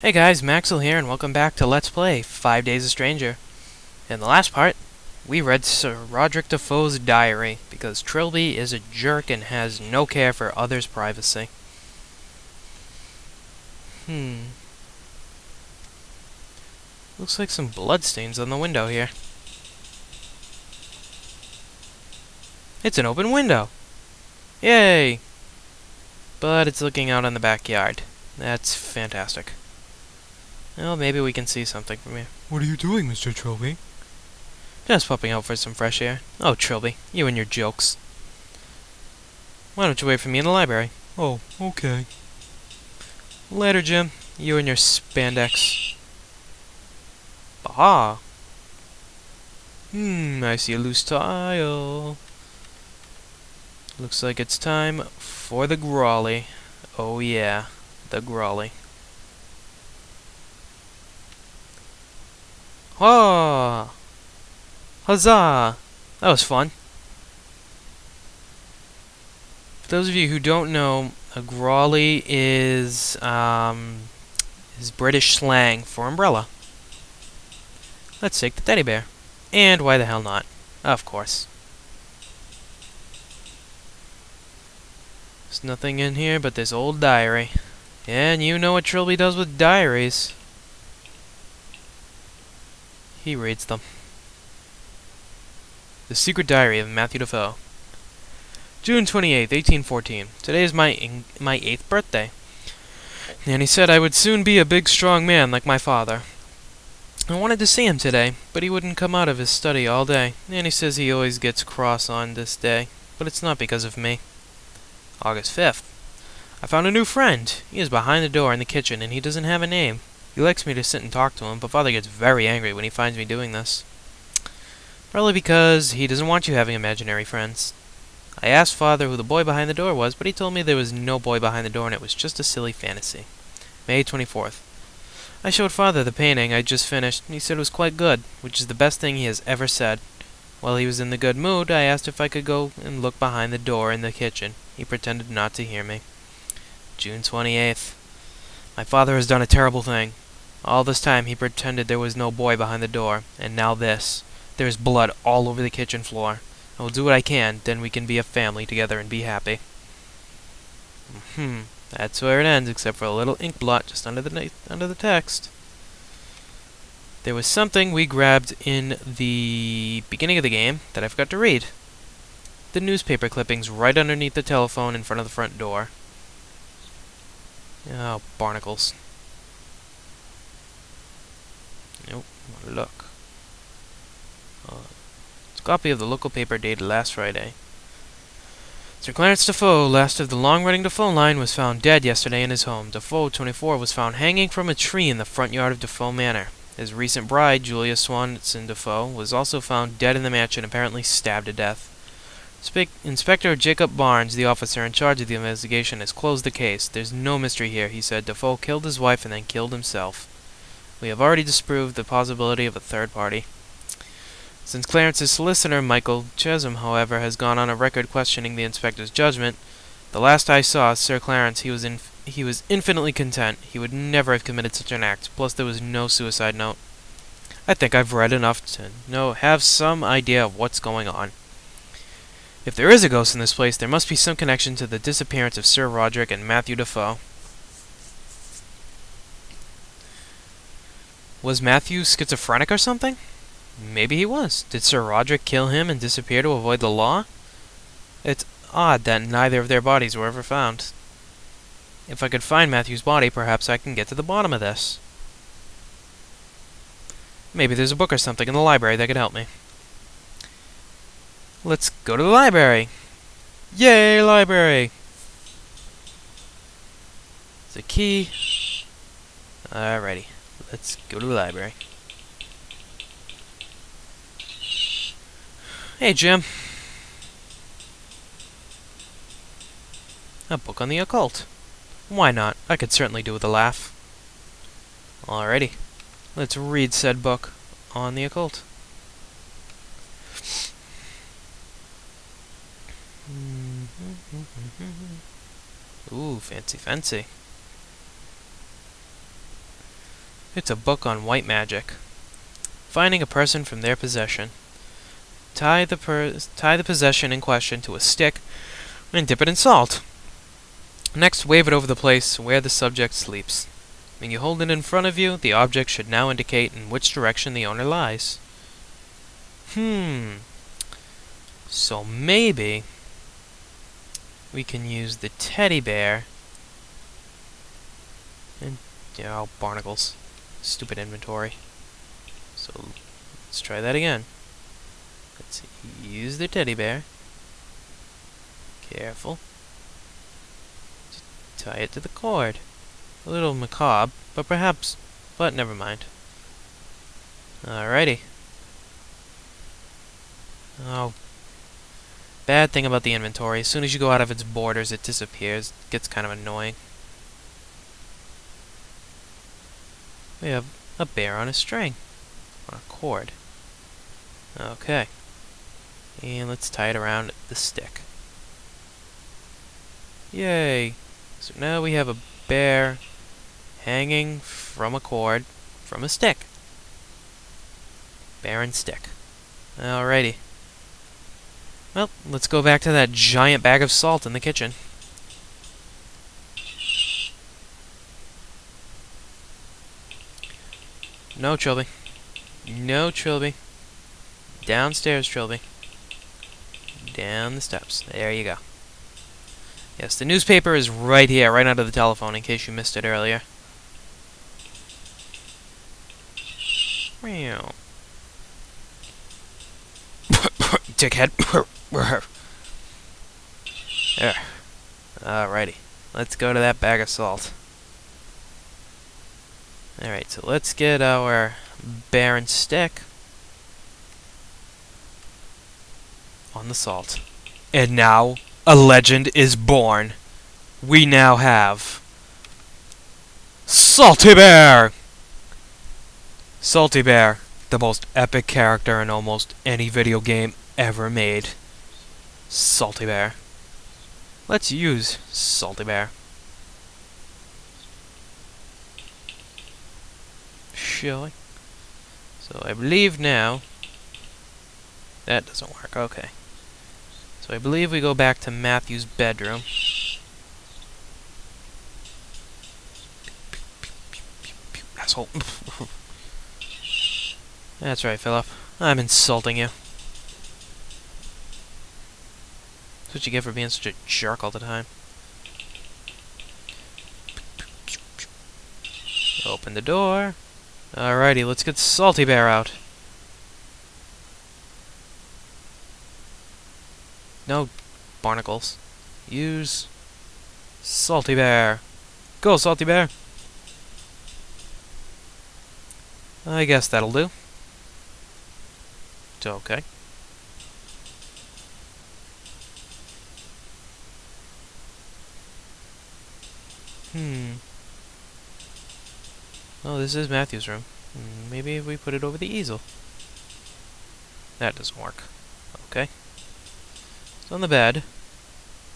Hey guys, Maxwell here, and welcome back to Let's Play 5 Days a Stranger. In the last part, we read Sir Roderick Defoe's diary, because Trilby is a jerk and has no care for others' privacy. Looks like some bloodstains on the window here. It's an open window! Yay! But it's looking out on the backyard. That's fantastic. Well, maybe we can see something from here. What are you doing, Mr. Trilby? Just popping out for some fresh air. Oh, Trilby, you and your jokes. Why don't you wait for me in the library? Oh, okay. Later, Jim. You and your spandex. Aha! I see a loose tile. Looks like it's time for the Grawly. Oh yeah, the Grawly. Ah! Huzzah! That was fun. For those of you who don't know, a Grawly is British slang for umbrella. Let's take the teddy bear. And why the hell not? Of course. There's nothing in here but this old diary. And you know what Trilby does with diaries. He reads them. The Secret Diary of Matthew Defoe. June 28th, 1814. Today is my 8th birthday. And he said I would soon be a big, strong man like my father. I wanted to see him today, but he wouldn't come out of his study all day. And he says he always gets cross on this day, but it's not because of me. August 5th. I found a new friend. He is behind the door in the kitchen, and he doesn't have a name. He likes me to sit and talk to him, but Father gets very angry when he finds me doing this. Probably because he doesn't want you having imaginary friends. I asked Father who the boy behind the door was, but he told me there was no boy behind the door and it was just a silly fantasy. May 24th. I showed Father the painting I just finished, and he said it was quite good, which is the best thing he has ever said. While he was in the good mood, I asked if I could go and look behind the door in the kitchen. He pretended not to hear me. June 28th. My father has done a terrible thing. All this time he pretended there was no boy behind the door, and now this. There is blood all over the kitchen floor. I will do what I can, then we can be a family together and be happy. That's where it ends, except for a little ink blot just under the text. There was something we grabbed in the beginning of the game that I forgot to read. The newspaper clippings right underneath the telephone in front of the front door. Oh, barnacles. Nope, look. It's a copy of the local paper dated last Friday. Sir Clarence Defoe, last of the long-running Defoe line, was found dead yesterday in his home. Defoe, 24, was found hanging from a tree in the front yard of Defoe Manor. His recent bride, Julia Swanson Defoe, was also found dead in the mansion, apparently stabbed to death. Inspector Jacob Barnes, the officer in charge of the investigation, has closed the case. There's no mystery here, he said. Defoe killed his wife and then killed himself. We have already disproved the possibility of a third party. Since Clarence's solicitor, Michael Chesham, however, has gone on a record questioning the inspector's judgment, the last I saw Sir Clarence, he was infinitely content. He would never have committed such an act. Plus, there was no suicide note. I think I've read enough to have some idea of what's going on. If there is a ghost in this place, there must be some connection to the disappearance of Sir Roderick and Matthew Defoe. Was Matthew schizophrenic or something? Maybe he was. Did Sir Roderick kill him and disappear to avoid the law? It's odd that neither of their bodies were ever found. If I could find Matthew's body, perhaps I can get to the bottom of this. Maybe there's a book or something in the library that could help me. Let's go to the library! Yay, library! It's a key. Alrighty, let's go to the library. Hey, Jim. A book on the occult. Why not? I could certainly do with a laugh. Alrighty. Let's read said book on the occult. Ooh, fancy, fancy. It's a book on white magic. Finding a person from their possession. Tie the possession in question to a stick and dip it in salt. Next, wave it over the place where the subject sleeps. When you hold it in front of you, the object should now indicate in which direction the owner lies. So maybe we can use the teddy bear and, barnacles. Stupid inventory. So let's try that again. Let's use the teddy bear. Careful. Just tie it to the cord. A little macabre, but never mind. Alrighty. Oh. Bad thing about the inventory, as soon as you go out of its borders, it disappears. It gets kind of annoying. We have a bear on a string. On a cord. Okay. And let's tie it around the stick. Yay! So now we have a bear hanging from a cord from a stick. Bear and stick. Alrighty. Well, let's go back to that giant bag of salt in the kitchen. No, Trilby. No, Trilby. Downstairs, Trilby. Down the steps. There you go. Yes, the newspaper is right here, right under the telephone, in case you missed it earlier. Meow. Dickhead. There. Alrighty. Let's go to that bag of salt. Alright, so let's get our bear and stick on the salt. And now, a legend is born. We now have Salty Bear! Salty Bear, the most epic character in almost any video game ever made. Salty Bear. Let's use Salty Bear. Shall we? So I believe now... That doesn't work, okay. So I believe we go back to Matthew's bedroom. Asshole. That's right, Philip. I'm insulting you. That's what you get for being such a jerk all the time. Open the door. Alrighty, let's get Salty Bear out. No barnacles. Use Salty Bear. Go, Salty Bear. I guess that'll do. It's okay. Oh, this is Matthew's room. Maybe if we put it over the easel. That doesn't work. Okay. It's on the bed.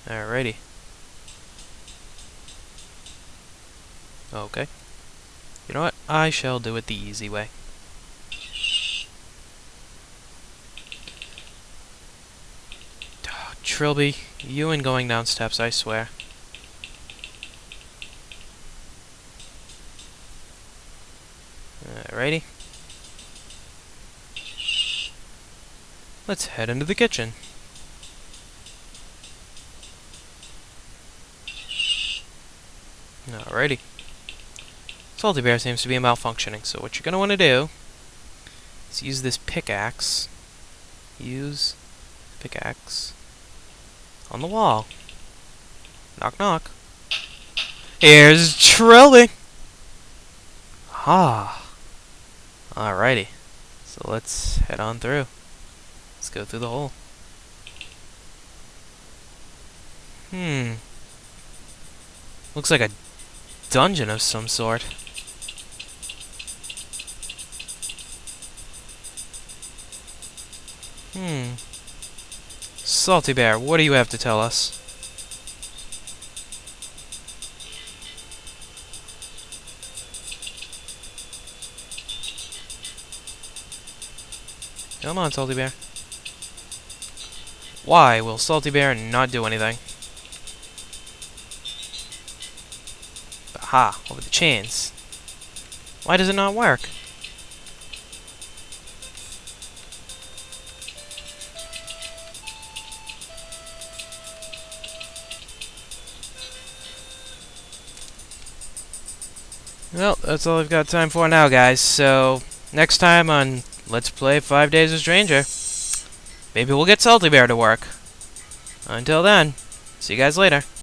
Alrighty. Okay. You know what? I shall do it the easy way. Oh, Trilby, you and going down steps, I swear. Alrighty. Let's head into the kitchen. Alrighty. Salty Bear seems to be malfunctioning, so what you're going to want to do is use this pickaxe. Use pickaxe on the wall. Knock, knock. Here's Trilby! Ah. Alrighty. So let's head on through. Let's go through the hole. Looks like a dungeon of some sort. Salty Bear, what do you have to tell us? Come on, Salty Bear. Why will Salty Bear not do anything? Aha, over the chains. Why does it not work? Well, that's all I've got time for now, guys. So, next time on Let's Play 5 Days of Stranger, maybe we'll get Salty Bear to work. Until then, see you guys later.